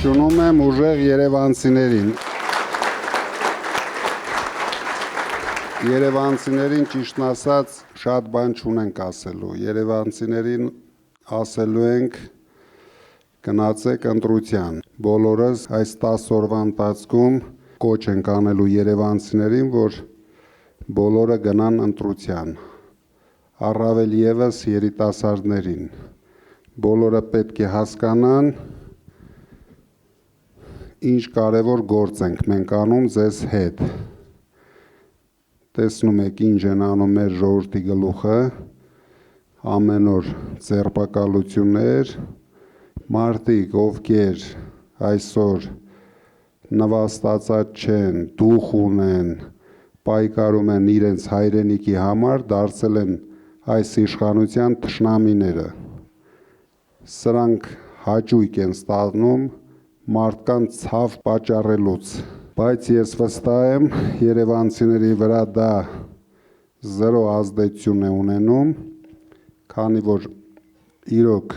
Ողջունում եմ ուժեղ երևանցիներին։ Երևանցիներին ճիշտն ասած շատ բան չունենք ասելու։ Երևանցիներին ասելու ենք գնացեք ընտրության։ Բոլորս այս 10 օրվա ընթացքում կոչ ենք անելու երևանցիներին, որ բոլորը գնան ընտրության։ Առավել ևս երիտասարդներին։ Բոլորը պետք է հասկանան, ինչ կարևոր գործ ենք մենք անում ձեզ հետ։ Տեսնում եք ինչ են անում մեր ժողովրդի գլուխը, ամեն օր ձերբակալություններ, մարդիկ, ովքեր այսօր նվաստացած չեն, դուխ ունեն, պայքարում են իրենց հայրենիքի համար, դարձել են այս իշխանության թշնամիները։ Սրանք հաճույք են ստանում մարդկանց ցավ պատճառելուց, բայց ես վստահ եմ երևանցիների վրա դա զրո ազդեցություն է ունենում, քանի որ իրոք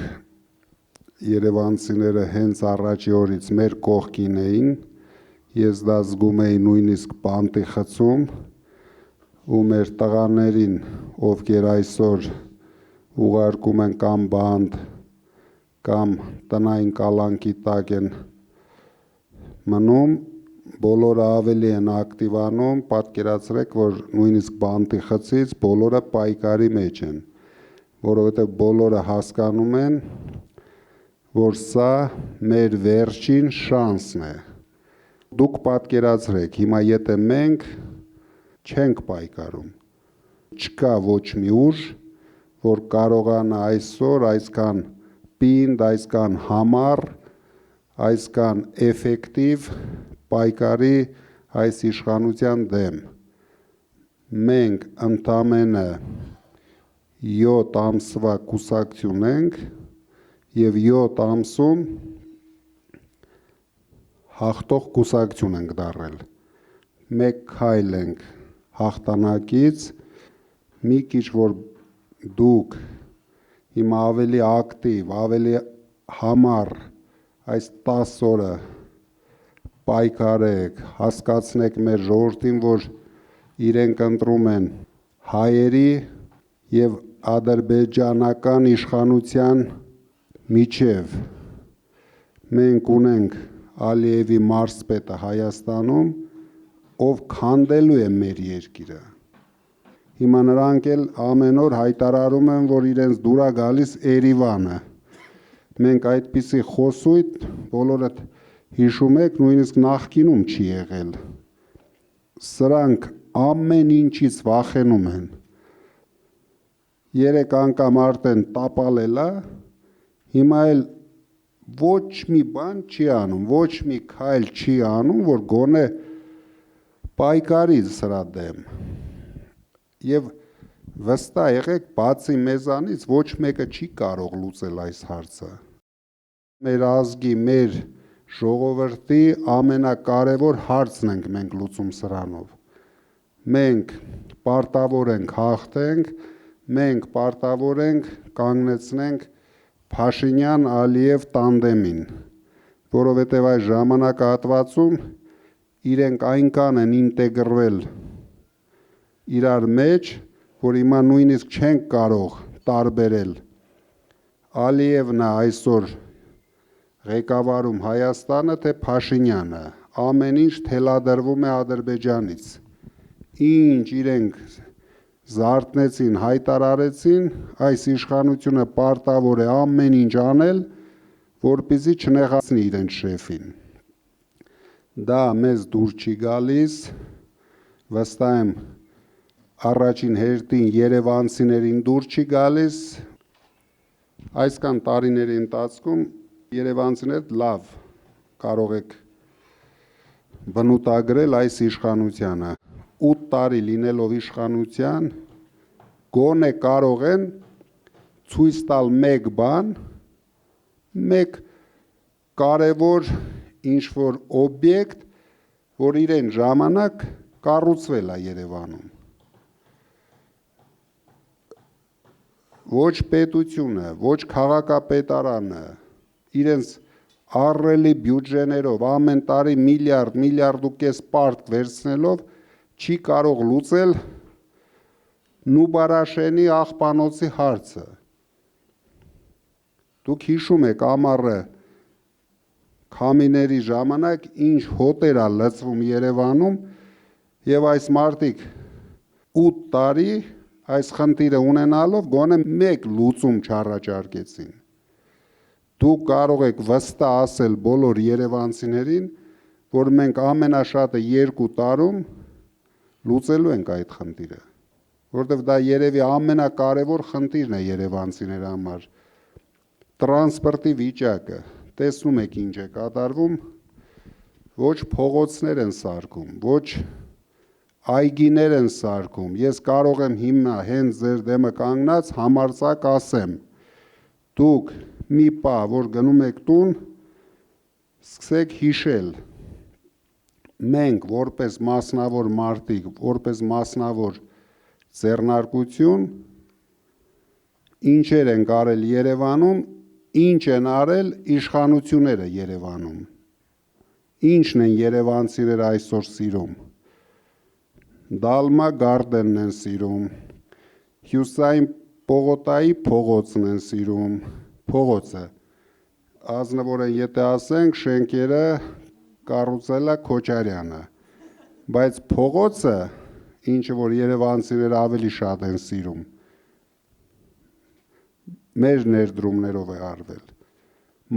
երևանցիները հենց առաջի օրից մեր կողքին էին, ես դա զգում էի նույնիսկ բանտի խցում, ու մեր տղաներին, ովքեր այսօր ուղարկում են կամ բանտ, կամ տնային կալանքի տակ են մնում, բոլորը ավելի են ակտիվանում, պատկերացրեք, որ նույնիսկ բանտի խցից բոլորը պայքարի մեջ են, որովհետև բոլորը հասկանում են, որ սա մեր վերջին շանսն է։ Դուք պատկերացրեք, հիմա եթե մենք չենք պայքարում, չկա ոչ մի ուժ, որ կարողանա այսօր այսքան պինդ, այսքան համառ, այսքան էֆեկտիվ պայքարի այս իշխանության դեմ։ Մենք ընդամենը 7 ամսվա կուսակցություն ենք և 7 ամսում հաղթող կուսակցություն ենք դառել։ Մեկ քայլ ենք հաղթանակից, մի քիչ որ դուք հիմա ավելի ակտիվ, ավելի համառ այս 10 օրը պայքարեք, հասկացնեք մեր ժողովրդին, որ իրենք ընտրում են հայերի և ադրբեջանական իշխանության միջև։ Մենք ունենք Ալիևի մարզպետը Հայաստանում, ով քանդելու է մեր երկիրը։ Հիմա նրանք էլ ամեն օր հայտարարում են, որ իրենց դուր է գալիս Երևանը։ Մենք այդպիսի խոսույթ բոլորդ հիշում եք, նույնիսկ նախկինում չի եղել։ Սրանք ամեն ինչից վախենում են։ 3 անգամ արդեն տապալել է, հիմա էլ ոչ մի բան չի անում, ոչ մի քայլ չի անում, որ գոնե պայքարի սրա դեմ։ Եվ վստահ եղեք, բացի մեզանից ոչ մեկը չի կարող լուծել այս հարցը։ Մեր ազգի, մեր ժողովրդի ամենակարևոր հարցն ենք մենք լուծում սրանով։ Մենք պարտավոր ենք հաղթենք, մենք պարտավոր ենք կանգնեցնենք Փաշինյան-Ալիև տանդեմին, որովհետև այս ժամանակահատվածում իրենք այնքան են ինտեգրվել իրար մեջ, որ հիմա նույնիսկ չենք կարող տարբերել Ալիևն է այսօր ղեկավարում Հայաստանը, թե Փաշինյանը, ամեն ինչ թելադրվում է Ադրբեջանից։ Ինչ իրենք զարթնեցին, հայտարարեցին, այս իշխանությունը պարտավոր է ամեն ինչ անել, որպեսզի չնեղացնի իրենց շեֆին։ Դա մեզ դուր չի գալիս, վստահ եմ առաջին հերթին երևանցիներին դուր չի գալիս։ Այսքան տարիների ընթացքում երևանցիներդ լավ կարող եք բնութագրել այս իշխանությանը։ 8 տարի լինելով իշխանության, գոնե կարող են ցույց տալ մեկ բան, մեկ կարևոր ինչ-որ օբյեկտ, որ իրեն ժամանակ կառուցվել է Երևանում։ Ոչ պետությունը, ոչ քաղաքապետարանը իրենց ահռելի բյուջեներով, ամեն տարի միլիարդ ու կես պարտք վերցնելով չի կարող լուծել Նուբարաշենի աղբանոցի հարցը։ Դուք հիշում եք ամառը քամիների ժամանակ ինչ հոտեր ա լցվում Երևանում եւ այս մարդիկ 8 տարի այս խնդիրը ունենալով գոնե մեկ լուծում չառաջարկեցին։ Դուք կարող եք վստահ ասել բոլոր երևանցիներին, որ մենք ամենաշատը 2 տարում լուծելու ենք այդ խնդիրը, որովհետև դա երևի ամենակարևոր խնդիրն է երևանցիների համար։ Տրանսպորտի վիճակը, տեսնում եք ինչ է կատարվում, ոչ փողոցներ են սարքում, ոչ այգիներ են սարքում։ Ես կարող եմ հիմա հենց ձեր դեմը կանգնած համարձակ ասեմ, դուք մի պահ, որ գնում եք տուն, սկսեք հիշել, մենք որպես մասնավոր մարդիկ, որպես մասնավոր ձեռնարկություն, ինչեր են արել Երևանում, ինչ են արել իշխանությունները Երևանում, ինչն են երևանցիները այսօր սիրում, Դալմա գարդենն են սիրում, Հյուսային Պողոտայի փողոցն են սիրում, փողոցը, ազնվորեն եթե ասենք շենքերը կառուցել է Քոչարյանը, բայց փողոցը, ինչը որ երևանցիները ավելի շատ են սիրում, մեր ներդրումներով է արվել,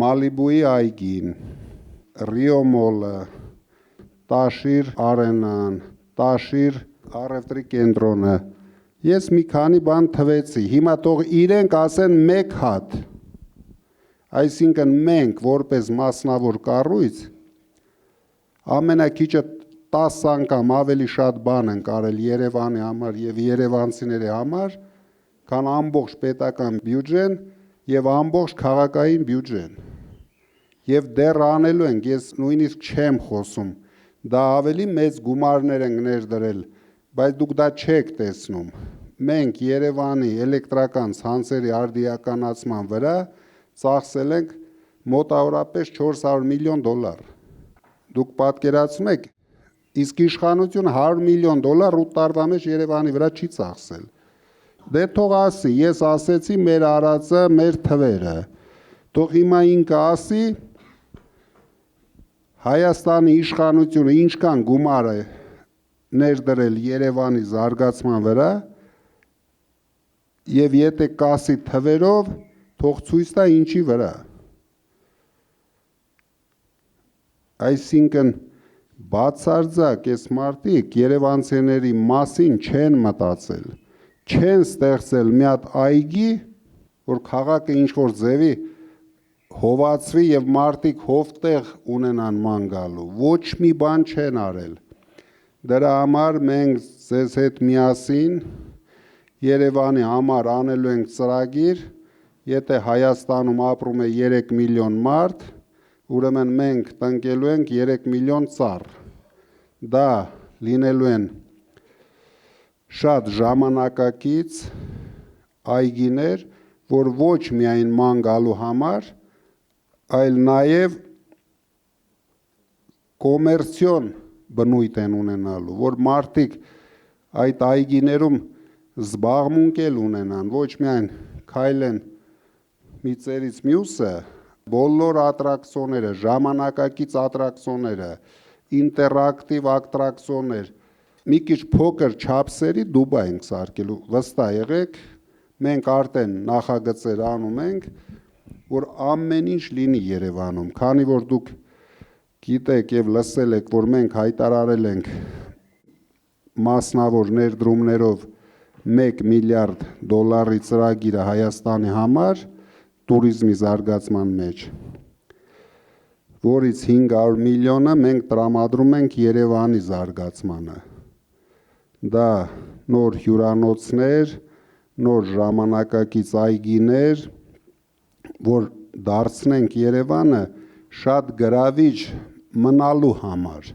Մալիբուի այգին, Ռիո մոլը, Տաշիր արենան, Տաշիր առևտրի կենտրոնը, ես մի քանի բան թվեցի, հիմա թող իրենք ասեն մեկ հատ, այսինքն մենք որպես մասնավոր կառույց ամենակիչը 10 անգամ ավելի շատ բան են արել Երևանի համար եւ երևանցիների համար, քան ամբողջ պետական բյուջեն եւ ամբողջ քաղաքային բյուջեն։ Եվ դեռ անելու ենք, ես նույնիսկ չեմ խոսում, դա ավելի մեծ գումարներ են ներդրել, բայց դուք դա չեք տեսնում։ Մենք Երևանի էլեկտրական ցանցերի արդիականացման վրա ծախսել ենք մոտավորապես $400 միլիոն։ Դուք պատկերացնում եք, իսկ իշխանությունը $100 միլիոն 8 տարվա մեջ Երևանի վրա չի ծախսել։ Դե թող ասի, ես ասեցի մեր արածը, մեր թվերը։ Թող հիմա ինքը ասի Հայաստանի իշխանությունը ինչքան գումար է ներդրել Երևանի զարգացման վրա եւ եթե կասի թվերով, թող ցույց տա ինչի վրա։ Այսինքն բացարձակ այս մարդիկ երևանցիների մասին չեն մտածել, չեն ստեղծել մի հատ այգի, որ քաղաքը ինչ որ ձևի հովացվի եւ մարդիկ հովտեղ ունենան ման գալու, ոչ մի բան չեն արել։ Դրա համար մենք ձեզ հետ միասին Երևանի համար անելու ենք ծրագիր, եթե Հայաստանում ապրում է 3 միլիոն մարդ, ուրեմն մենք տնկելու ենք 3 միլիոն ծառ։ Դա լինելու են շատ ժամանակակից այգիներ, որ ոչ միայն ման գալու համար, այլ նաև կոմերցիոն բնույթ են ունենալու, որ մարդիկ այդ այգիներում զբաղմունք էլ ունենան, ոչ միայն քայլեն մի ծերից մյուսը, բոլոր ատրակցիոնները, ժամանակակից ատրակցիոնները, ինտերակտիվ ատրակցիոններ, մի քիչ փոքր չափսերի Դուբայ ենք սարքելու, վստահ եղեք, մենք արդեն նախագծեր անում ենք, որ ամեն ինչ լինի Երևանում, քանի որ դուք գիտեք եւ լսել եք, որ մենք հայտարարել ենք մասնավոր ներդրումներով $1 միլիարդ ծրագիրը Հայաստանի համար տուրիզմի զարգացման մեջ, որից 500 միլիոնը մենք տրամադրում ենք Երևանի զարգացմանը։ Դա նոր հյուրանոցներ, նոր ժամանակակից այգիներ, որ դարձնենք Երևանը շատ գրավիչ մնալու համար։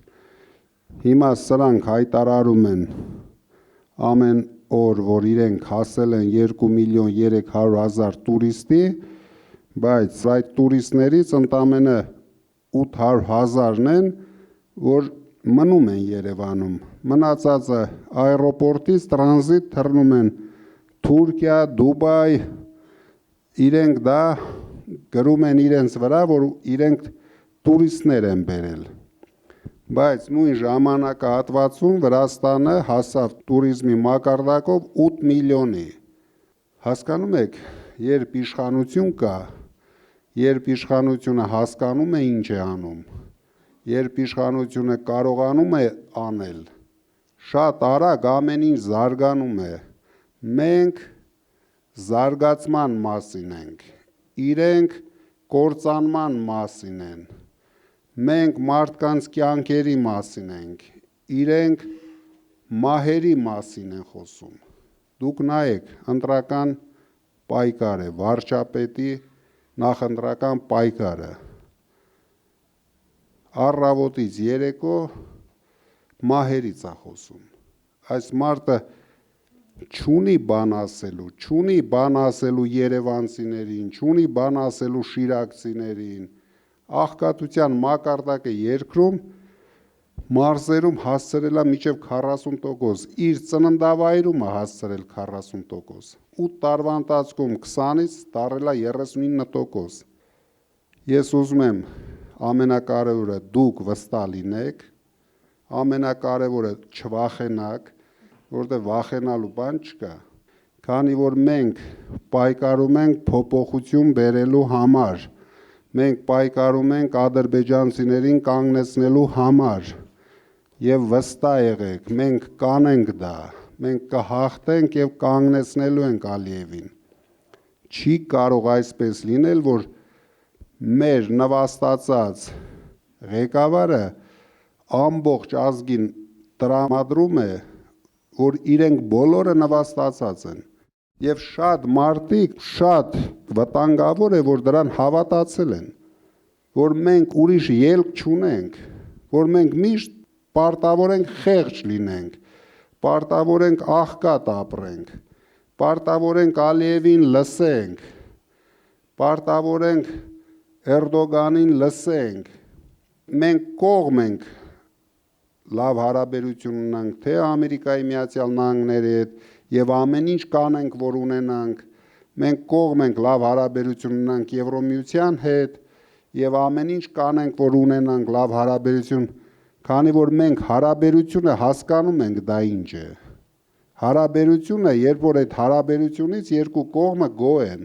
Հիմա սրանք հայտարարում են ամեն օր, որ իրենք հասել են 2 միլիոն 300 հազար տուրիստի, բայց այդ տուրիստներից ընդամենը 800,000-ն են, որ մնում են Երևանում, մնացածը այռոպորտից տրանզիտ թռնում են Թուրքիա, Դուբայ, իրենք դա գրում են իրենց վրա, որ իրենք տուրիստներ են բերել, բայց նույն ժամանակահատվածում Վրաստանը հասավ տուրիզմի մակարդակով 8 միլիոնի, հասկանում եք, երբ իշխանություն կա, երբ իշխանությունը հասկանում է ինչ է անում, երբ իշխանությունը կարողանում է անել, շատ արագ ամեն ինչ զարգանում է, մենք զարգացման մասին ենք, իրենք կործանման մասին են, մենք մարդկանց կյանքերի մասին ենք, իրենք մահերի մասին են խոսում, դուք նայեք, ընտրական պայքար է, վարչապետի նախընտրական պայքարը, առավոտից երեկո մահերից է խոսում, այս մարդը չունի բան ասելու երևանցիներին, չունի բան ասելու շիրակցիներին, աղքատության մակարդակը երկրում մարզերում հասցրել է մինչև 40%, իր ծննդավայրում է հասցրել 40%, 8 տարվա ընթացքում 20-ից դարել է 39%, ես ուզում եմ ամենակարևորը դուք վստահ լինեք, ամենակարևորը չվախենաք, որտեղ վախենալու բան չկա, քանի որ մենք պայքարում ենք փոփոխություն բերելու համար, մենք պայքարում ենք ադրբեջանցիներին կանգնեցնելու համար, եւ վստահ եղեք, մենք կանենք դա, մենք կհաղթենք եւ կանգնեցնելու ենք Ալիևին, չի կարող այսպես լինել, որ մեր նվաստացած ղեկավարը ամբողջ ազգին տրամադրում է, որ իրենք բոլորը նվաստացած են եւ շատ մարդիկ շատ վտանգավոր է, որ դրան հավատացել են, որ մենք ուրիշ ելք չունենք, որ մենք միշտ պարտավոր ենք խեղճ լինենք, պարտավոր ենք աղքատ ապրենք, պարտավոր ենք Ալիևին լսենք, պարտավոր ենք Էրդոգանին լսենք, մենք կողմ ենք լավ հարաբերություն ունենք թե Ամերիկայի Միացյալ Նահանգների հետ եւ ամեն ինչ կանենք, որ ունենանք, մենք կողմ ենք լավ հարաբերություն ունենք Եվրոմիության հետ եւ ամեն ինչ կանենք, որ ունենանք լավ հարաբերություն, քանի որ մենք հարաբերությունը հասկանում ենք դա ինչ է։ Հարաբերությունը, երբ որ այդ հարաբերությունից երկու կողմը գոհ են,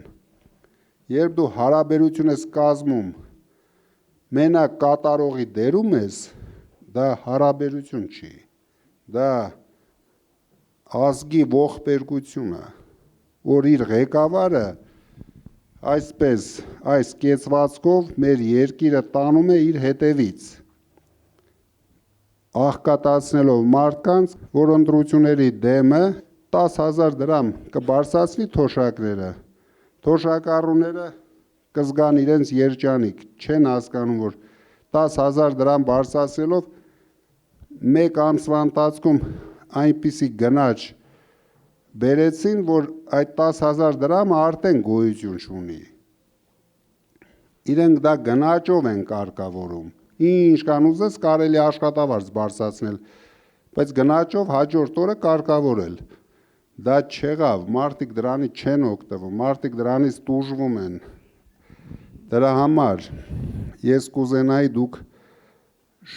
երբ դու հարաբերություն ես կազմում, մենակ կատարողի դերում ես, դա հարաբերություն չի, դա ազգի ողբերգություն է, որ իր ղեկավարը այսպես, այս կեցվածքով մեր երկիրը տանում է իր հետևից, աղքատացնելով մարդկանց, որ ընտրությունների դեմը 10,000 դրամ կբարձրացնի թոշակները, թոշակառուները կզգան իրենց երջանիկ, չեն հասկանում, որ 10,000 դրամ բարձրացնելով մեկ ամսվա ընթացքում այնպիսի գնաճ բերեցին, որ այդ 10,000 դրամը արդեն գոյություն չունի։ Իրենք դա գնաճով են կարգավորում, ինչ կան ուզես կարելի աշխատավարձ բարձրացնել, բայց գնաճով հաջորդ օրը կարգավորել։ Դա չեղավ, մարդիկ դրանից չեն օգտվում, մարդիկ դրանից տուժվում են։ Դրա համար ես կուզենայի դուք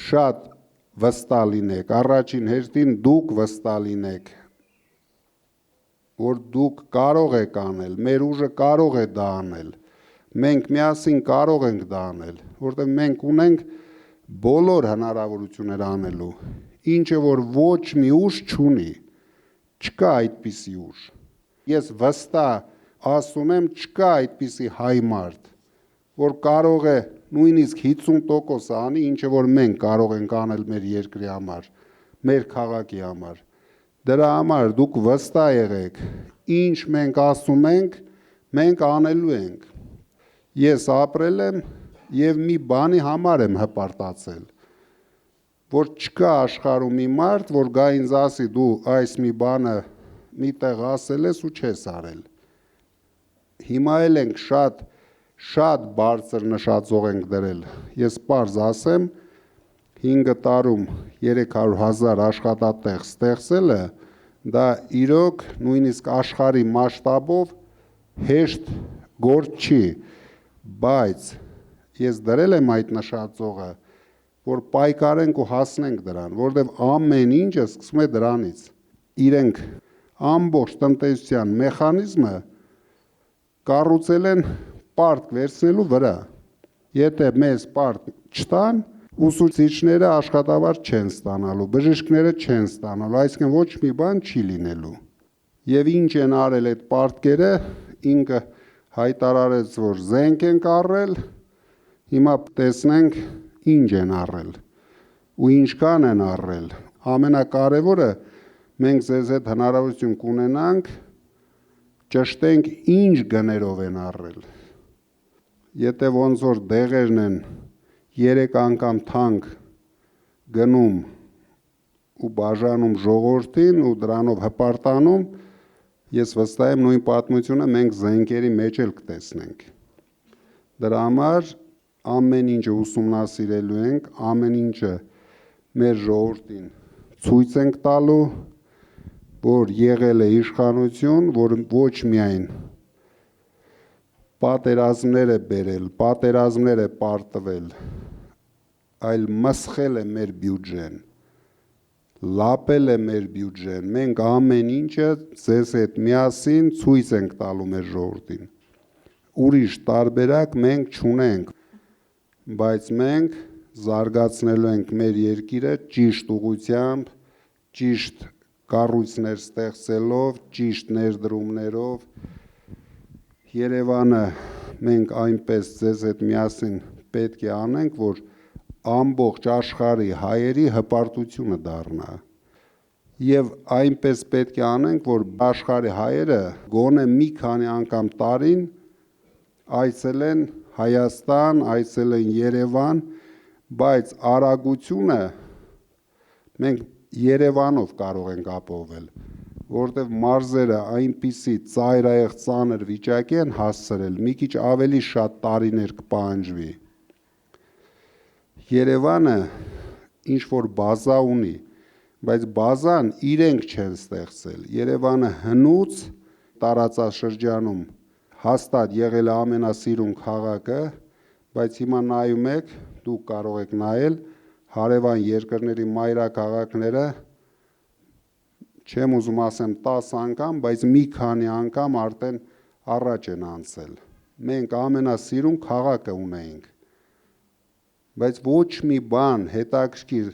շատ վստահ լինեք, առաջին հերթին դուք վստահ լինեք, որ դուք կարող եք անել, մեր ուժը կարող է դա անել, մենք միասին կարող ենք դա անել, որտեղ մենք ունենք բոլոր հնարավորություններ անելու, ինչը որ ոչ մի ուժ չունի, չկա այդպիսի ուժ։ Ես վստահ ասում եմ, չկա այդպիսի հայ մարդ, որ կարող է նույնիսկ 50% անի, ինչը որ մենք կարող ենք անել մեր երկրի համար, մեր քաղաքի համար։ Դրա համար դուք վստահ եղեք, ինչ մենք ասում ենք, մենք անելու ենք։ Ես ապրել եմ եւ մի բանի համար եմ հպարտացել, որ չկա աշխարհում մի մարդ, որ գա ինձ ասի դու այս մի բանը մի տեղ ասել ես ու չես արել։ Հիմա էլ ենք շատ շատ բարձր նշաձող ենք դրել։ Ես պարզ ասեմ, 5 տարում 300,000 աշխատատեղ ստեղծելը, դա իրոք նույնիսկ աշխարհի մասշտաբով հեշտ գործ չի, բայց ես դրել եմ այդ նշաձողը, որ պայքարենք ու հասնենք դրան, որտեղ ամեն ինչը սկսում է դրանից։ Իրենք ամբողջ տնտեսության մեխանիզմը կառուցել են պարտք վերցնելու վրա։ Եթե մեզ պարտք չտան, ուսուցիչները աշխատավարձ չեն ստանալու, բժիշկները չեն ստանալու, այսինքն ոչ մի բան չի լինելու։ Եվ ինչ են արել այդ պարտքերը, ինքը հայտարարեց, որ զենք են առել, հիմա տեսնենք ինչ են առել ու ինչքան են առել։ Ամենակարևորը մենք ձեզ հետ հնարավորություն կունենանք ճշտենք ինչ գներով են առել։ Եթե ոնց որ դեղերն են 3 անգամ թանկ գնում ու բաժանում ժողովրդին ու դրանով հպարտանում, ես վստահ եմ նույն պատմությունը մենք զենքերի մեջ էլ կտեսնենք։ Դրա համար ամեն ինչը ուսումնասիրելու ենք, ամեն ինչը մեր ժողովրդին ցույց ենք տալու, որ եղել է իշխանություն, որ ոչ միայն պատերազմներ է բերել, պատերազմներ է պարտվել, այլ մսխել է մեր բյուջեն, լապել է մեր բյուջեն, մենք ամեն ինչը ձեզ հետ միասին ցույց ենք տալու մեր ժողովրդին։ Ուրիշ տարբերակ մենք չունենք, բայց մենք զարգացնելու ենք մեր երկիրը ճիշտ ուղղությամբ, ճիշտ կառույցներ ստեղծելով, ճիշտ ներդրումներով, Երևանը մենք այնպես ձեզ հետ միասին պետք է անենք, որ ամբողջ աշխարհի հայերի հպարտությունը դառնա։ Եվ այնպես պետք է անենք, որ աշխարհի հայերը գոնե մի քանի անգամ տարին այցելեն Հայաստան, այցելեն Երևան, բայց արագությունը մենք Երևանով կարող ենք ապահովել, որտեղ մարզերը այնպիսի ծայրահեղ ծանր վիճակի են հասցրել, մի քիչ ավելի շատ տարիներ կպահանջվի։ Երևանը ինչ որ բազա ունի, բայց բազան իրենք չեն ստեղծել։ Երևանը հնուց տարածաշրջանում հաստատ եղել է ամենասիրուն քաղաքը, բայց հիմա նայում եք, դուք կարող եք նայել հարևան երկրների մայրաքաղաքները, չեմ ուզում ասեմ 10 անգամ, բայց մի քանի անգամ արդեն առաջ են անցել։ Մենք ամենասիրուն քաղաքը ունեինք, բայց ոչ մի բան հետաքրքիր,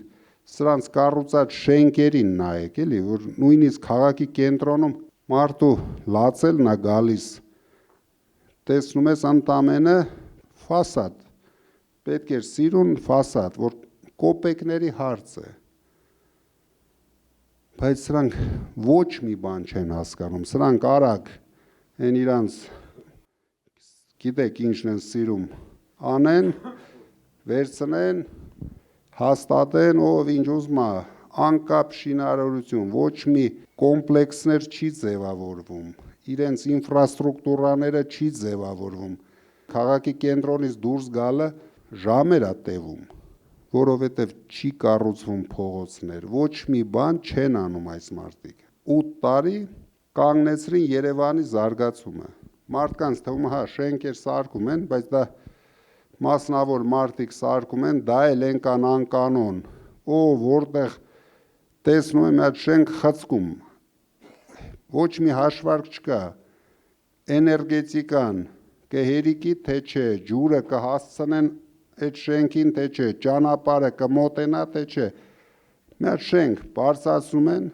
սրանց կառուցած շենքերին նայեք, էլի, որ նույնիսկ քաղաքի կենտրոնում մարդու լացելն է գալիս, տեսնում ես ընդամենը ֆասադ, պետք էր սիրուն ֆասադ, որ կոպեկների հարց է։ Բայց սրանք ոչ մի բան չեն հասկանում, սրանք արագ են իրանց, գիտեք ինչն են սիրում, անեն, վերցնեն, հաստատեն, ով ինչ ուզում է, անկապ շինարարություն, ոչ մի կոմպլեքսներ չի ձևավորվում, իրենց ինֆրաստրուկտուրաները չի ձևավորվում, քաղաքի կենտրոնից դուրս գալը ժամեր է տևում, որովհետև չի կառուցվում փողոցներ, ոչ մի բան չեն անում այս մարդիկ։ 8 տարի կանգնեցրին Երևանի զարգացումը։ Մարդկանց թվում է, հա, շենքեր սարքում են, բայց դա մասնավոր մարդիկ սարքում են, դա էլ ենքան անկանոն, որտեղ տեսնում եմ այդ շենք խցկում, ոչ մի հաշվարկ չկա, էներգետիկան կհերիկի թե չէ, ջուրը կհասցնեն այդ շենքին թե չէ, ճանապարհը կմոտենա թե չէ, մի հատ շենք բարձրացնում են,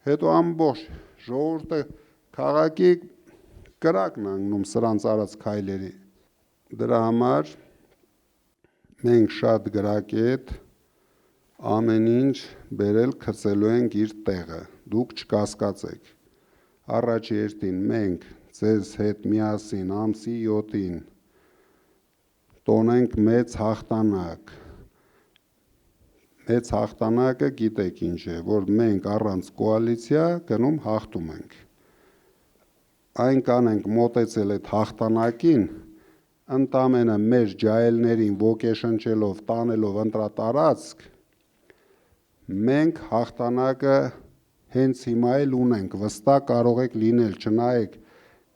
հետո ամբողջ ժողովուրդը քաղաքի կրակն անգնում սրանց արած քայլերի։ Դրա համար մենք շատ գրակետ ամեն ինչ բերել գցելու ենք իր տեղը, դուք չկասկածեք։ Առաջ երթին մենք ձեզ հետ միասին ամսի 7-ին տոնենք մեծ հաղթանակ։ Մեծ հաղթանակը գիտեք ինչ է, որ մենք առանց կոալիցիա գնում հաղթում ենք։ Այն կանենք մոտեցել այդ հաղթանակին, ընդամենը մեր ջահելներին ոգեշնչելով, տանելով ընտրատարածք, մենք հաղթանակը հենց հիմա էլ ունենք, վստահ կարող եք լինել, չնայեք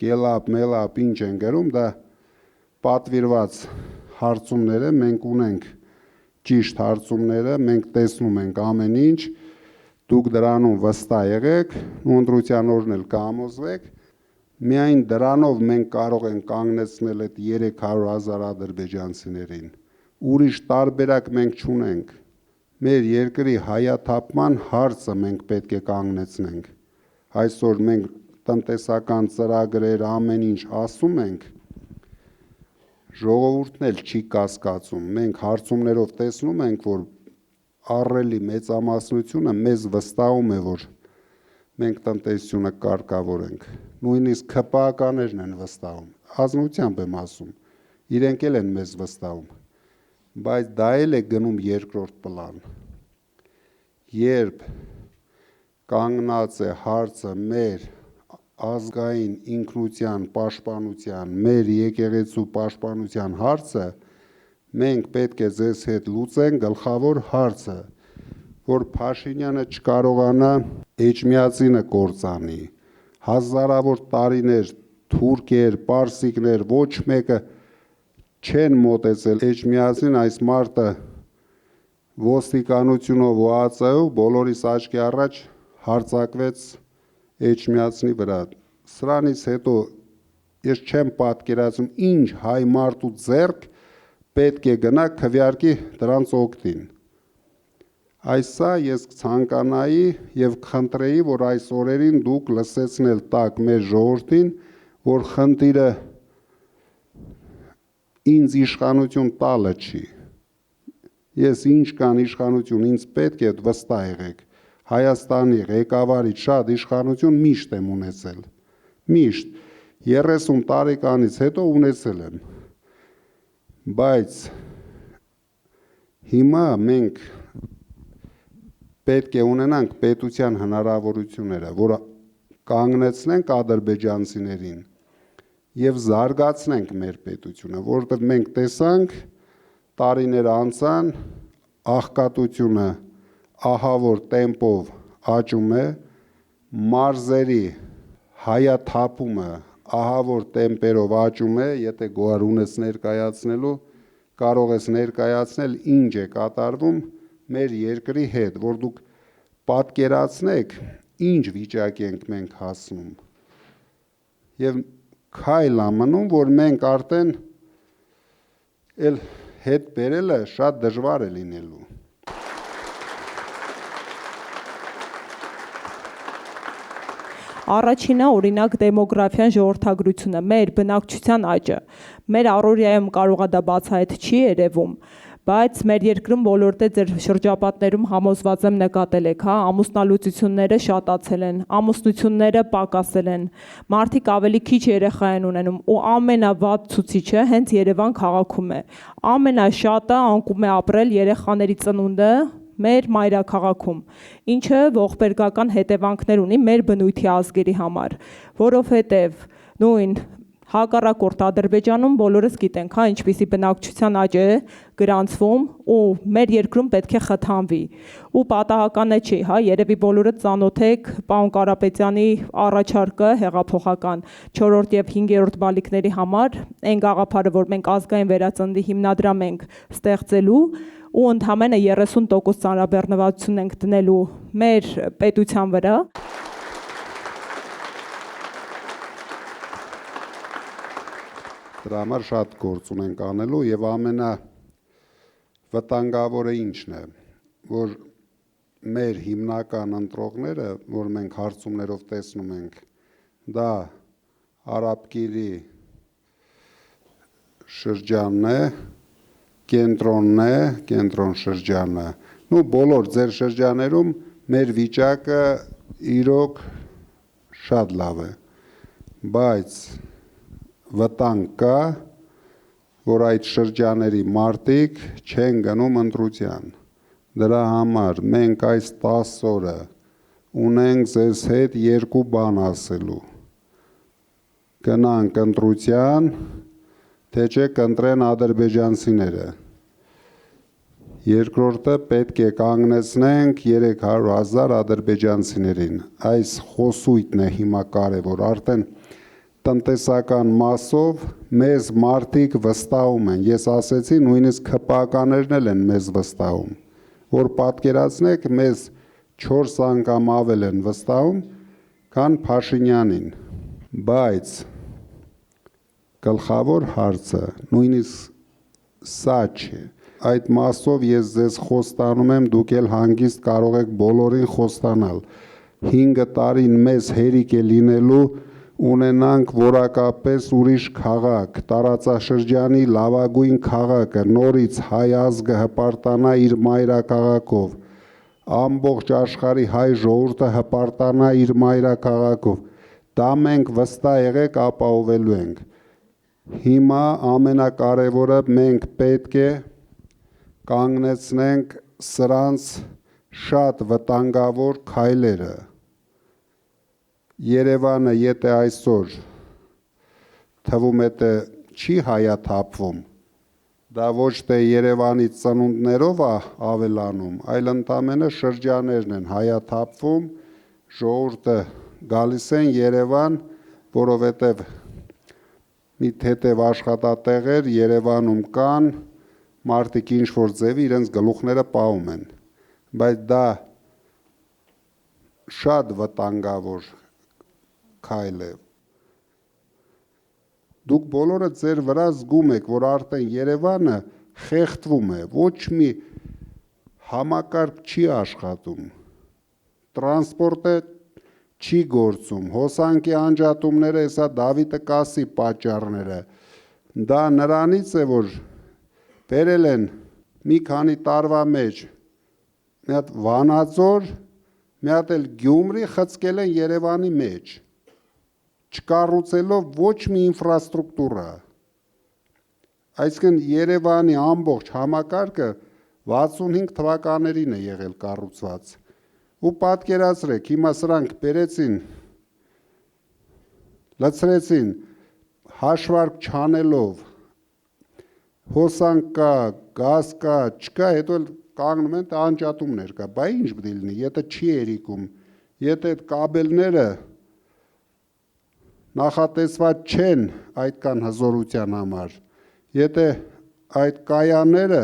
կելապ, մելապ, ինչ են գրում, դա պատվիրված հարցումները մենք ունենք, ճիշտ հարցումները, մենք տեսնում ենք ամեն ինչ, դուք դրանում վստահ եղեք, ու ընտրության օրն էլ կհամոզվեք, միայն դրանով մենք կարող ենք կանգնեցնել այդ 300,000 ադրբեջանցիներին, ուրիշ տարբերակ մենք չունենք, մեր երկրի հայաթափման հարցը մենք պետք է կանգնեցնենք, այսօր մենք տնտեսական ծրագրեր ամեն ինչ ասում ենք, ժողովուրդն էլ չի կասկածում, մենք հարցումներով տեսնում ենք, որ ահռելի մեծամասնությունը մեզ վստահում է, որ մենք տնտեսությունը կարգավորենք, նույնիսկ ՔՊԱ-ականներն են վստահում, ազնությամբ եմ ասում, իրենք էլ են մեզ վստահում, բայց դա էլ է գնում երկրորդ պլան, երբ կանգնած է հարցը մեր ազգային ինքնության պաշտպանության, մեր եկեղեցու պաշտպանության հարցը, մենք պետք է ձեզ հետ լուծենք գլխավոր հարցը, որ Փաշինյանը չկարողանա Էջմիածինը կործանի, հազարավոր տարիներ թուրքեր, պարսիկներ, ոչ մեկը չեն մոտեցել Էջմիածին, այս մարտը ոստիկանությունով ու ԱԱԾ-ով բոլորիս աչքի առաջ հարձակվեց Էջմիածնի վրա, սրանից հետո ես չեմ պատկերացնում ինչ հայ մարդու ձեռք պետք է գնա քվեարկի դրանց օգտին, այսա ես ցանկանայի և խնդրեի, որ այս օրերին դուք լսեցնել տաք մեր ժողովրդին, որ խնդիրը ինձ իշխանություն տալը չի, ես ինչ կան իշխանություն, ինձ պետք է վստահ եղեք, Հայաստանի ղեկավարից շատ իշխանություն միշտ եմ ունեցել, միշտ, 30 տարեկանից հետո ունեցել եմ, բայց հիմա մենք պետք է ունենանք պետության հնարավորությունները, որ կանգնեցնենք ադրբեջանցիներին և զարգացնենք մեր պետությունը, որովհետև մենք տեսանք տարիներ անցան, աղքատությունը ահավոր տեմպով աճում է, մարզերի հայաթափումը ահավոր տեմպերով աճում է, եթե գոհար ունես ներկայացնելու, կարող ես ներկայացնել ինչ է կատարվում մեր երկրի հետ, որ դուք պատկերացնեք, ինչ վիճակի ենք մենք հասնում, և քայլ ամնում, որ մենք արդեն էլ հետ բերելը շատ դժվար է լինելու։ Առաջինը օրինակ դեմոգրաֆիան ժողովրդագրությունը, մեր բնակչության աճը, մեր առօրյայում կարող է դա բացահայտ չի երևում, բայց մեր երկրում բոլոր ձեր շրջապատներում համոզված եմ նկատել եք, ամուսնալուծությունները շատացել են, ամուսնությունները պակասել են, մարդիկ ավելի քիչ երեխա են ունենում ու ամենավատ ցուցիչը հենց Երևան քաղաքում է, ամենաշատը անկում է ապրել երեխաների ծնունդը մեր մայրաքաղաքում, ինչը ողբերգական հետևանքներ ունի մեր բնույթի ազգերի համար, որովհետև նույն հակառակորդ Ադրբեջանում բոլորս գիտենք, ինչպիսի բնակչության աճ է գրանցվում ու մեր երկրում պետք է խթանվի ու պատահական է չի, երևի բոլորը ծանոթ եք պարոն Կարապետյանի առաջարկը հեղափոխական 4-րդ և 5-րդ բալիկների համար, այն գաղափարը, որ մենք ազգային վերածննդի հիմնադրամ ենք ստեղծելու ու ընդամենը 30% ծանրաբեռնվածություն ենք դնելու մեր պետության վրա։ Դրա համար շատ գործ ունենք անելու և ամենավտանգավորը ինչն է, որ մեր հիմնական ընտրողները, որ մենք հարցումներով տեսնում ենք, դա Արաբկիրի շրջանն է, կենտրոնն է, կենտրոն շրջանը, ու բոլոր ձեր շրջաներում մեր վիճակը իրոք շատ լավ է, բայց վտանգ կա, որ այդ շրջաների մարդիկ չեն գնում ընտրության, դրա համար մենք այս 10 օրը ունենք ձեզ հետ երկու բան ասելու, գնանք ընտրության, թե չէ կընտրեն ադրբեջանցիները։ Երկրորդը պետք է կանգնեցնենք 300,000 ադրբեջանցիներին։ Այս խոսույթն է հիմա կարևոր, արդեն տնտեսական մասով մեզ մարդիկ վստահում են։ Ես ասեցի, նույնիսկ ԿՊԱ-ականներն էլ են մեզ վստահում, որ պատկերացնեք, մեզ 4 անգամ ավել են վստահում, քան Փաշինյանին։ Բայց գլխավոր հարցը նույնիսկ սա չէ։ Այդ մասով ես ձեզ խոստանում եմ, դուք էլ հանգիստ կարող եք բոլորին խոստանալ։ 5 տարին մեզ հերիք է լինելու ունենանք որակապես ուրիշ քաղաք, տարածաշրջանի լավագույն քաղաքը, նորից հայ ազգը հպարտանա իր մայրաքաղաքով, ամբողջ աշխարհի հայ ժողովուրդը հպարտանա իր մայրաքաղաքով։ Դա մենք վստահ եղեք ապահովելու ենք։ Հիմա ամենակարևորը մենք պետք է կանգնեցնենք սրանց շատ վտանգավոր քայլերը։ Երևանը եթե այսօր թվում է թե չի հայաթափվում, դա ոչ թե Երևանի ծնունդներով է ավելանում, այլ ընդամենը շրջաներն են հայաթափվում, ժողովուրդը գալիս են Երևան, որովհետև մի թեթև աշխատատեղեր Երևանում կան, մարդիկ ինչ-որ ձևի իրենց գլուխները պահում են, բայց դա շատ վտանգավոր քայլ է։ Դուք բոլորը ձեր վրա զգում եք, որ արդեն Երևանը խեղդվում է, ոչ մի համակարգ չի աշխատում, տրանսպորտը չի գործում, հոսանքի անջատումները, հեսա Դավիթը կասի պատճառները, դա նրանից է, որ բերել են մի քանի տարվա մեջ, մի հատ Վանաձոր, մի հատ էլ Գյումրի խցկել են Երևանի մեջ, չկառուցելով ոչ մի ինֆրաստրուկտուրա, այսինքն Երևանի ամբողջ համակարգը 65 թվականներին է եղել կառուցված, ու պատկերացրեք, հիմա սրանք բերեցին, լցրեցին, հաշվարկ չանելով, հոսանք կա, գազ կա, չկա, հետո էլ կանգնում են անջատումներ կա, բա ինչ պետք է լինի, եթե չի երիկում, եթե այդ կաբելները նախատեսված չեն այդքան հզորության համար, եթե այդ կայանները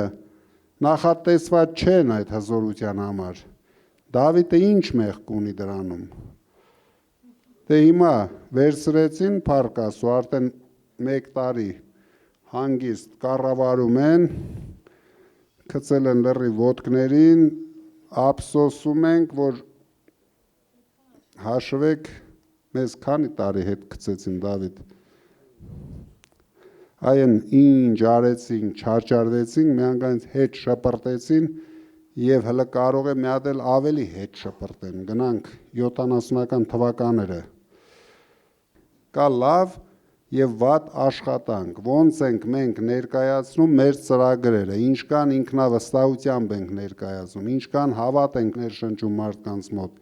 նախատեսված չեն այդ հզորության համար, Դավիթը ինչ մեղք ունի դրանում։ Դե հիմա վերցրեցին Փարքասու, արդեն 1 տարի հանգիստ կառավարում են, գցել են լրի ոտքներին, ափսոսում ենք, որ հաշվեք, մեզ քանի տարի հետ գցեցին Դավիթ։ Այն ինչ արեցին, չարչարվեցին, միանգամից հետ շպրտեցին եւ հələ կարող է մի հատ էլ ավելի հետ շպրտեն, գնանք 70-ական թվականները։ Կա լավ եւ վատ աշխատանք, ոնց ենք մենք ներկայացնում մեր ծրագրերը, ինչքան ինքնավստահությամբ ենք ներկայացնում, ինչքան հավատ ենք ներշնչում մարդկանց մոտ։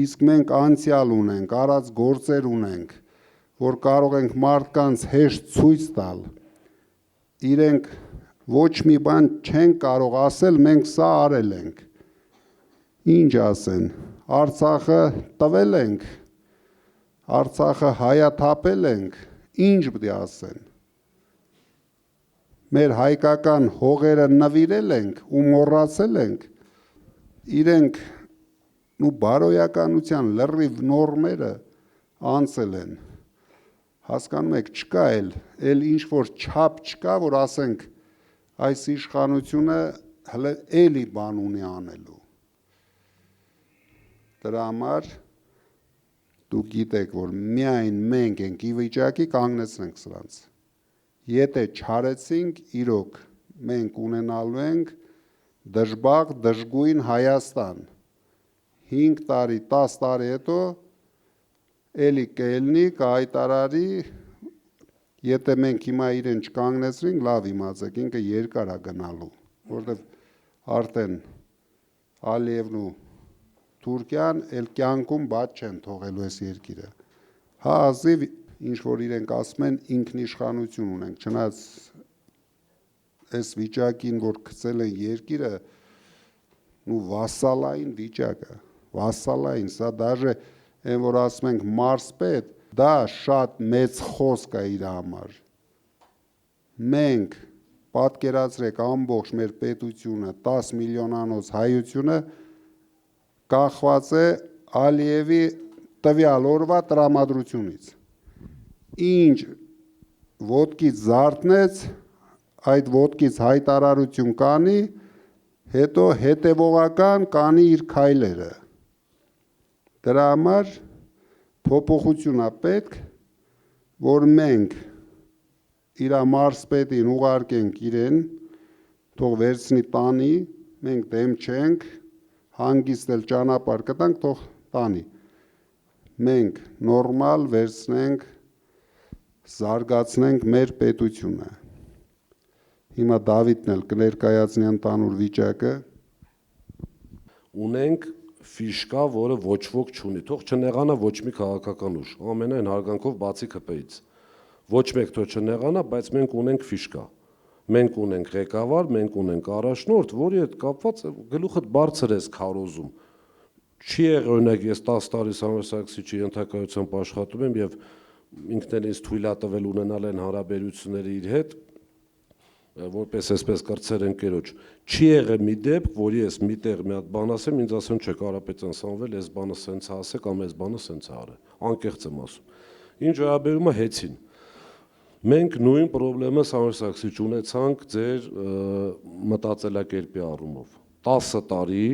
Իսկ մենք անցյալ ունենք, արած գործեր ունենք, որ կարող ենք մարդկանց հեշտ ցույց տալ։ Իրենք ոչ մի բան չեն կարող ասել, մենք սա արել ենք։ Ինչ ասեն, Արցախը տվել ենք, Արցախը հայաթափել ենք, ինչ պետք է ասեն։ Մեր հայկական հողերը նվիրել ենք ու մոռացել ենք, իրենք ու բարոյականության լրիվ նորմերը անցել են։ Հասկանում եք, չկա էլ ինչ որ չափ չկա, որ ասենք այս իշխանությունը հələ էլի բան ունի անելու։ Դրա համար դուք գիտեք, որ միայն մենք ենք ի վիճակի կանգնեցնենք սրանց։ Եթե չարեցինք, իրոք մենք ունենալու ենք դժբախտ, դժգույն Հայաստան։ 5 տարի, 10 տարի հետո էլի կելնի, կհայտարարի, եթե մենք հիմա իրեն չկանգնեցրինք, լավ իմացեք, ինքը երկար է գնալու, որտեղ արդեն Ալիևն ու Թուրքիան էլ կյանքում բաց չեն թողելու այս երկիրը։ Հա ազիվ ինչ որ իրենք ասում են ինքնիշխանություն ունենք, չնայած այս վիճակին, որ գցել են երկիրը, վասալային վիճակ է, վասալային, սա դաժե այն որ ասում ենք մարսպետ, դա շատ մեծ խոսք է իր համար։ Մենք պատկերացրեք ամբողջ մեր պետությունը, 10 միլիոնանոց հայությունը կախված է Ալիևի տվյալ օրվա տրամադրությունից։ Ինչ ոտքից զարթնեց, այդ ոտքից հայտարարություն կանի, հետո հետևողական կանի իր քայլերը։ Դրա համար փոփոխություն է պետք, որ մենք իր մարսպետին ուղարկենք իրեն, թող վերցնի տանի, մենք դեմ չենք, հանգիստ էլ ճանապարհ կտանք, թող տանի։ Մենք նորմալ վերցնենք, զարգացնենք մեր պետությունը։ Հիմա Դավիթն էլ կներկայացնի ընդհանուր վիճակը։ Ունենք ֆիշկա, որը ոչ ոք չունի, թող չնեղանա ոչ մի քաղաքական ուժ, ամենայն հարգանքով բացի ԿՊ-ից։ Ոչ մեկ թող չնեղանա, բայց մենք ունենք ֆիշկա։ Մենք ունենք ղեկավար, մենք ունենք առաջնորդ, որի հետ կապված գլուխդ բարձր ես քարոզում։ Չի եղել, օրինակ, ես 10 տարի Սամվել Սարգսիչի ենթակայությամբ աշխատում եմ եւ ինքն էլ ինձ թույլ է տվել ունենալ այն հարաբերությունները իր հետ, որպես այսպես կրծեր ընկերոջ, չի եղել մի դեպք, որ ես միտեղ մի հատ բան ասեմ, ինձ ասեն, չէ, Կարապետյան Սամվել, այս բանը սենց է ասե կամ այս բանը սենց է արել, անկեղծ եմ ասում։ Ինչ վերաբերում է հեծին։ Մենք նույն խնդրեմը Սամվել Սարգսիչ ունեցանք ձեր մտածելակերպի առումով։ 10 տարի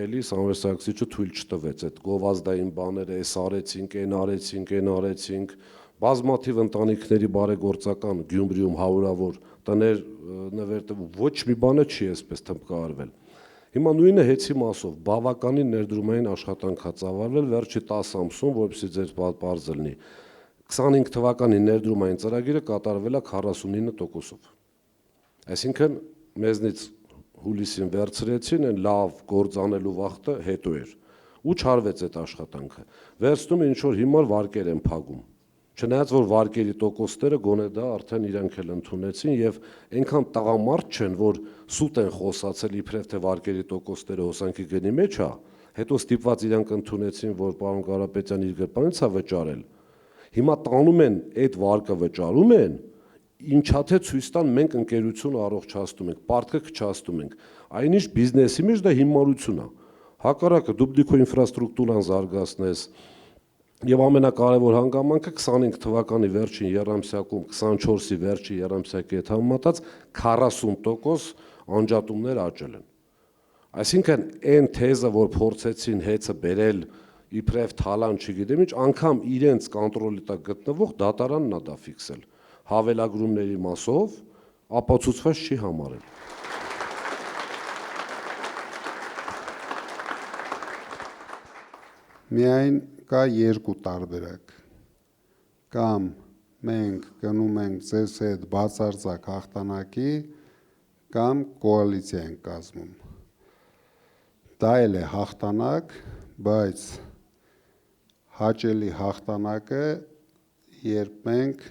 էլի Սամվել Սարգսիչը թույլ չտվեց այդ գովազդային բաները, այս արեցինք, այն արեցինք, այն արեցինք, բազմաթիվ ընտանիքների բարեգործական Գյումրիում հարյուրավոր տներ նվերտվում, ոչ մի բանը չի այսպես թմբկարվել։ Հիմա նույնը հեծի մասով բավականին ներդրումային աշխատանք է ծավալվել վերջի 10 ամսում, որպեսզի ձեր պարզ լինի։ 25 թվականի ներդրումային ծրագիրը կատարվել է 49%-ով։ Այսինքն մեզնից հուլիսին վերցրեցին, այն լավ գործ անելու վաղտը հետո էր։ Ու չարվեց այդ աշխատանքը։ Վերցնում ինչ որ հիմար վարկեր են փակում։ Չնայած որ վարկերի տոկոսները գոնե դա արդեն իրանք էլ ընդունեցին եւ այնքան տղամարդ չեն, որ սուտ են խոսացել իբրև թե վարկերի տոկոսները հոսանքի գնի մեջ է, հետո ստիպված իրանք ընդունեցին, որ պարոն Կարապետյան իր գրպանից է վճարել։ Հիմա տանում են այդ վարկը վճարում են, ինչա թե ցույց տան մենք ընկերությունը առողջացնում ենք, պարտքը քչացնում ենք։ Այնիշ բիզնեսի մեջ դա հիմարություն է։ Հակառակը դու դիքո ինֆրաստրուկտուրան զարգացնես, եւ ամենակարևոր հանգամանքը 25 թվականի վերջին երամսյակում 24-ի վերջին երամսյակի հետ համեմատած 40% անջատումներ աճել են։ Այսինքն այն թեզը, որ փորձեցին հեծը բերել իբրև թալան, չգիտեմ ինչ, անգամ իրենց կոնտրոլի տակ գտնվող դատարանն է դա ֆիքսել։ Հավելագրումների մասով ապացուցված չի համարել։ Միայն կա երկու տարբերակ, կամ մենք գնում ենք ձեզ հետ բացարձակ հաղթանակի, կամ կոալիցիա ենք կազմում։ Դա էլ է հաղթանակ, բայց հաճելի հաղթանակը, երբ մենք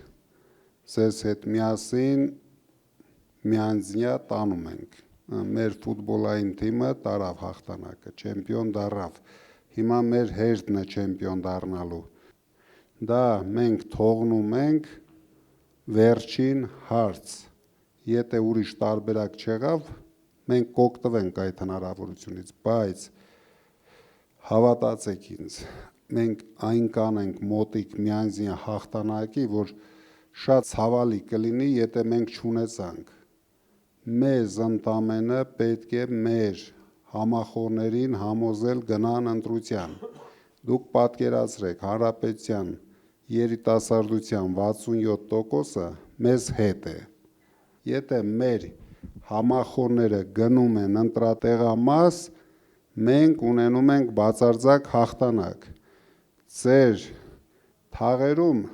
ձեզ հետ միասին միանձնյա տանում ենք։ Մեր ֆուտբոլային թիմը տարավ հաղթանակը, չեմպիոն դառավ։ Հիմա մեր հերթն է չեմպիոն դառնալու։ Դա մենք թողնում ենք վերջին հարց։ Եթե ուրիշ տարբերակ չեղավ, մենք կօգտվենք այդ հնարավորությունից, բայց հավատացեք ինձ, մենք այնքան ենք մոտիկ միանձնյա հաղթանակի, որ շատ ցավալի կլինի, եթե մենք չունեցանք։ Մեզ ընդամենը պետք է մեր համախոհներին համոզել գնան ընտրության։ Դուք պատկերացրեք, Հանրապետության երիտասարդության 67%-ը մեզ հետ է։ Եթե մեր համախոհները գնում են ընտրատեղամաս, մենք ունենում ենք բացարձակ հաղթանակ։ Ձեր թաղերում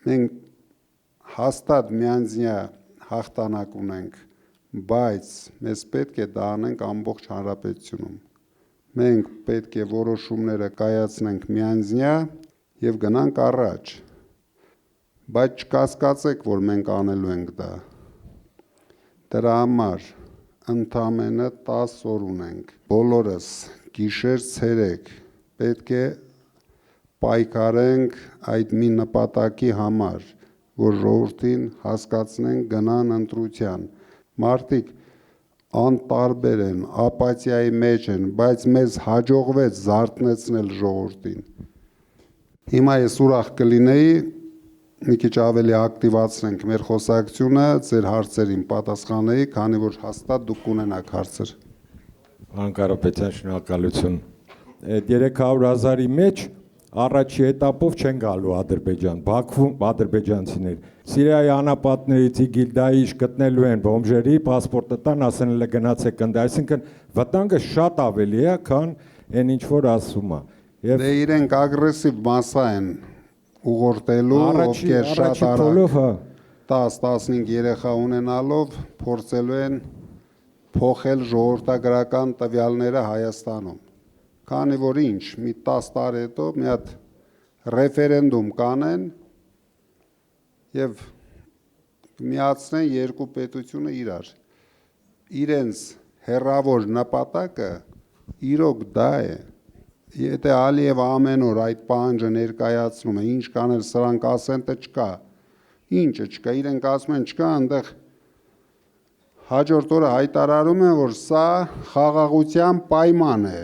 մենք հաստատ միանձնյա հաղթանակ ունենք, բայց մեզ պետք է դա անենք ամբողջ հանրապետությունում։ Մենք պետք է որոշումները կայացնենք միանձնյա եւ գնանք առաջ։ Բայց չկասկածեք, որ մենք անելու ենք դա։ Դրա համար ընդամենը 10 օր ունենք։ Բոլորս գիշեր ցերեկ պետք է պայքարենք այդ մի նպատակի համար, որ ժողովրդին հասկացնենք գնան ընտրության։ Մարդիկ անտարբեր են, ապաթիայի մեջ են, բայց մեզ հաջողվեց զարթնեցնել ժողովրդին։ Հիմա ես ուրախ կլինեի մի քիչ ավելի ակտիվացնենք մեր խոսակցությունը, ձեր հարցերին պատասխանեի, քանի որ հաստատ դուք կունենաք հարցեր։ Պարոն Կարապետյան, շնորհակալություն։ Այդ 300,000-ի մեջ առաջի էտապով չեն գալու Ադրբեջան, Բաքվում ադրբեջանցիներ։ Սիրիայի անապատներից Իգիլդայից գտնելու են բոմժերի, պասպորտը տան, ասեն էլ գնացեք ընդ, այսինքն վտանգը շատ ավելի է, քան այն ինչ որ ասում է։ Եվ դե իրենք ագրեսիվ մասսա են ուղղորդելու, ովքեր շատ արագ 10-15 երեխա ունենալով փորձելու են փոխել ժողովրդագրական տվյալները Հայաստանում։ Քանի որ ինչ, մի 10 տարի հետո մի հատ ռեֆերենդում կանեն եւ միացնեն երկու պետությունը իրար։ Իրենց հերավոր նպատակը իրոք դա է։ Եթե Ալիևը ամեն օր այդ պահանջը ներկայացնում է, ինչ կանել սրանք ասեն, թե չկա։ Ինչը չկա, իրենք ասում են չկա, այնտեղ հաջորդ օրը հայտարարում են, որ սա խաղաղության պայման է։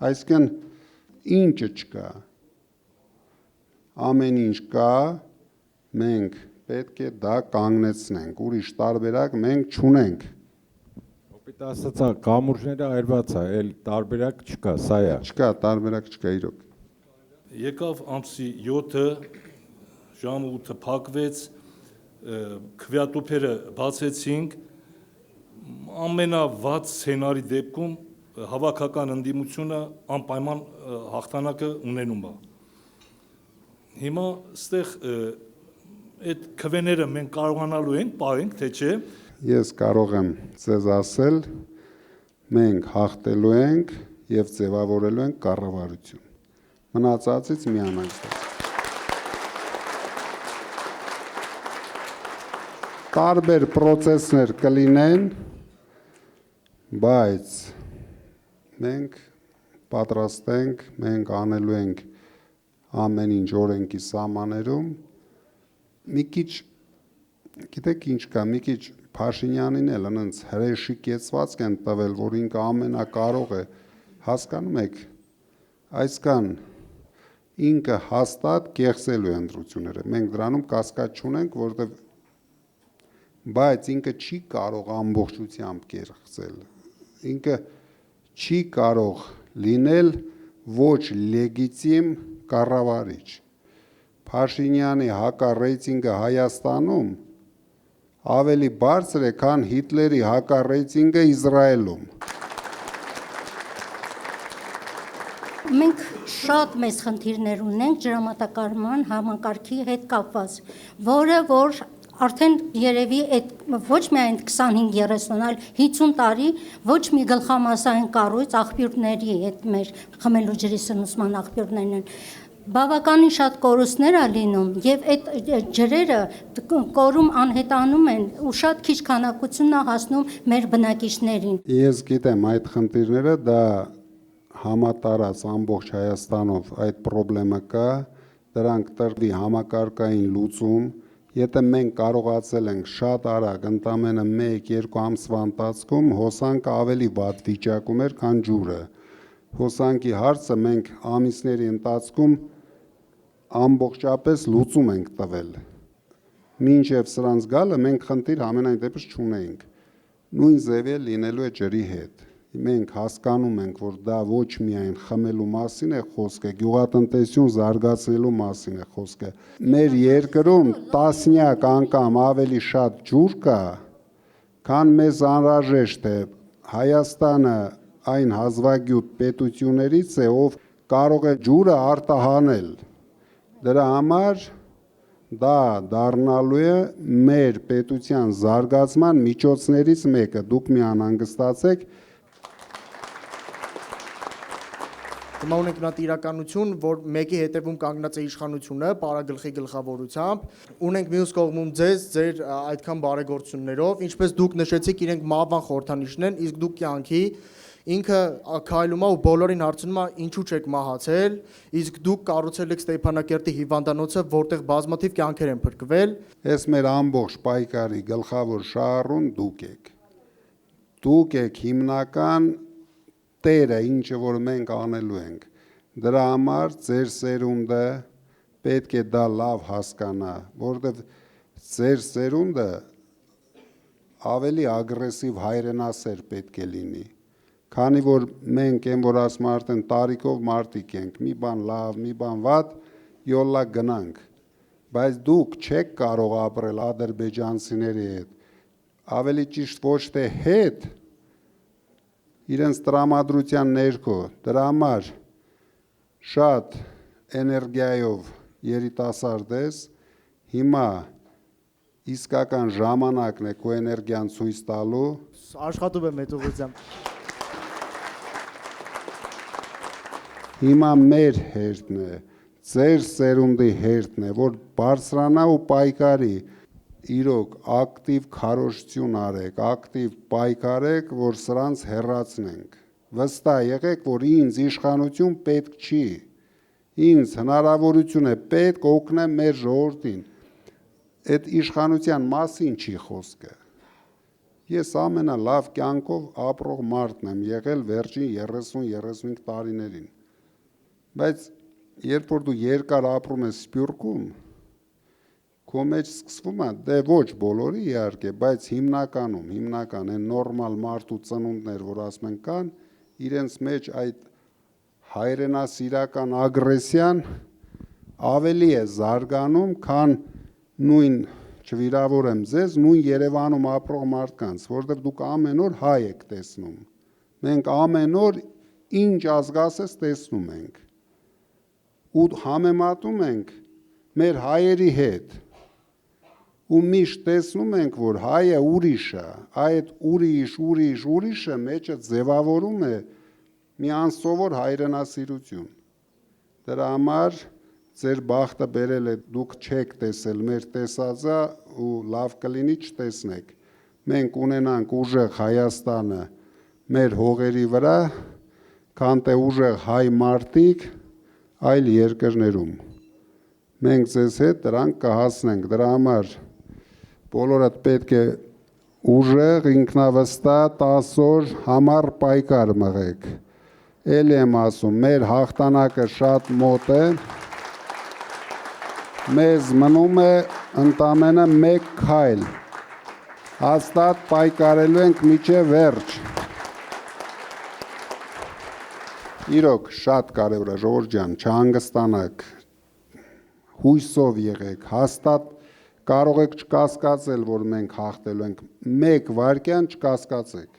Այսինքն ինչը չկա, ամեն ինչ կա, մենք պետք է դա կանգնեցնենք, ուրիշ տարբերակ մենք չունենք։ Օպիտ ասածա, կամուրջները այրված է, էլ տարբերակ չկա, սա է։ Չկա, տարբերակ չկա իրոք։ Եկավ ամսի 7-ը, ժամը 8-ը փակվեց, քվեատուփերը բացեցինք, ամենավատ սցենարի դեպքում հավաքական ընդդիմությունը անպայման հաղթանակը ունենում է։ Հիմա ստեղ այդ քվեները մենք կարողանալու ենք պահենք, թե չէ։ Ես կարող եմ ձեզ ասել, մենք հաղթելու ենք եւ ձևավորելու ենք կառավարություն։ Մնացածից մի անհանգստացեք։ Տարբեր process-ներ կլինեն, բայց մենք պատրաստ ենք, մենք անելու ենք ամեն ինչ օրենքի սահմաններում, մի քիչ, գիտեք ինչ կա, մի քիչ Փաշինյանին էլ այնց հրեշիկեցվածք են տվել, որ ինքը ամենակարող է, հասկանում եք, այսքան ինքը հաստատ կեղծելու է ընտրությունները, մենք դրանում կասկած չունենք, որովհետև բայց ինքը չի կարող ամբողջությամբ կեղծել, ինքը չի կարող լինել ոչ լեգիտիմ կառավարիչ։ Փաշինյանի հակառեյտինգը Հայաստանում ավելի բարձր է, քան Հիտլերի հակառեյտինգը Իսրայելում։ Մենք շատ մեծ խնդիրներ ունենք ջրամատակարարման համակարգի հետ կապված, որը որ արդեն երևի այդ ոչ միայն 25-30, այլ 50 տարի ոչ մի գլխամասային կառույց աղբյուրների այդ մեր խմելու ջրի սնուցման աղբյուրներն են։ Բավականին շատ կորուստներ է լինում եւ այդ ջրերը կորում անհետանում են ու շատ քիչ քանակությունն է հասնում մեր բնակիչներին։ Ես գիտեմ այդ խնդիրները դա համատարած ամբողջ Հայաստանով այդ խնդրեմը կա, դրանք տրվի համակարգային լուծում, եթե մենք կարողացել ենք շատ արագ ընդամենը 1-2 ամսվա ընթացքում հոսանքը ավելի վատ վիճակում էր, քան ջուրը։ Հոսանքի հարցը մենք ամիսների ընթացքում ամբողջապես լուծում ենք տվել։ Մինչև սրանց գալը մենք խնդիր ամենայն դեպս չունեինք։ Նույն ձևի լինելու է ջրի հետ։ Մենք հասկանում ենք, որ դա ոչ միայն խմելու մասին է խոսքը, գյուղատնտեսություն զարգացնելու մասին է խոսքը։ Մեր երկրում տասնյակ անգամ ավելի շատ ջուր կա, քան մեզ անհրաժեշտ է։ Հայաստանը այն հազվագյուտ պետություններից է, ով կարող է ջուրը արտահանել։ Դրա համար դա դառնալու է մեր պետության զարգացման միջոցներից մեկը։ Դուք մի անհանգստացեք։ Հիմա ունենք նա իրականություն, որ մեկի հետևում կանգնած է իշխանությունը, պարագլխի գլխավորությամբ, ունենք մյուս կողմում ձեր այդքան բարեգործություններով, ինչպես դուք նշեցիք, իրենք մահվան խորհրդանիշն են, իսկ դուք կյանքի, ինքը քայլում է ու բոլորին հարցնում է ինչու չեք մահացել, իսկ դուք կառուցել եք Ստեփանակերտի հիվանդանոցը, որտեղ բազմաթիվ կյանքեր են փրկվել։ Այս մեր ամբողջ պայքարի գլխավոր շահառուն դուք եք։ Դուք եք հիմնական տերը, ինչը որ մենք անելու ենք, դրա համար ձեր սերունդը պետք է դա լավ հասկանա, որովհետև ձեր սերունդը ավելի ագրեսիվ հայրենասեր պետք է լինի, քանի որ մենք են որ ասում արդեն տարիքով մարդիկ ենք, մի բան լավ, մի բան վատ, յոլլա գնանք, բայց դուք չեք կարող ապրել ադրբեջանցիների հետ, ավելի ճիշտ ոչ թե հետ, իրենց տրամադրության ներքո, դրա համար շատ էներգիայով երիտասարդ ես, հիմա իսկական ժամանակն է քո էներգիան ցույց տալու, Աշխատում եմ այդ ուղղությամբ։ հիմա մեր հերթն է, ձեր սերունդի հերթն է, որ բարձրանա ու պայքարի, իրոք ակտիվ քարոզություն արեք, ակտիվ պայքարեք, որ սրանց հեռացնենք։ Վստահ եղեք, որ ինձ իշխանություն պետք չի։ Ինձ հնարավորություն է պետք օգնեմ մեր ժողովրդին։ Այդ իշխանության մասին չի խոսքը։ Ես ամենալավ կյանքով ապրող մարդն եմ եղել վերջին 30-35 տարիներին։ Բայց երբ որ դու երկար ապրում ես Սփյուռքում, քո մեջ սկսվում է, դե ոչ բոլորի իհարկե, բայց հիմնական են նորմալ մարդու ծնունդներ, որ ասում են կան, իրենց մեջ այդ հայրենասիրական ագրեսիան ավելի է զարգանում, քան նույն չվիրավորեմ ձեզ, նույն Երևանում ապրող մարդկանց, որովհետև դուք ամեն օր հայ եք տեսնում։ Մենք ամեն օր ինչ ազգասես տեսնում ենք։ Ու համեմատում ենք մեր հայերի հետ։ Ու միշտ տեսնում ենք, որ հայը ուրիշ է, այդ ուրիշը մեջը ձևավորում է մի անսովոր հայրենասիրություն։ Դրա համար ձեր բախտը բերել է, դուք չեք տեսել մեր տեսածը ու լավ կլինի չտեսնեք։ Մենք ունենանք ուժեղ Հայաստանը մեր հողերի վրա, քան թե ուժեղ հայ մարդիկ այլ երկրներում։ Մենք ձեզ հետ դրանք կհասնենք, դրա համար բոլորդ պետք է ուժեղ, ինքնավստահ 10 օր համառ պայքար մղեք։ Էլ եմ ասում, մեր հաղթանակը շատ մոտ է, մեզ մնում է ընդամենը մեկ քայլ, հաստատ պայքարելու ենք մինչև վերջ։ Իրոք շատ կարևոր է, ժողովուրդ ջան, չհանգստանաք, հույսով եղեք, հաստատ կարող եք չկասկածել, որ մենք հաղթելու ենք, մեկ վայրկյան չկասկածեք։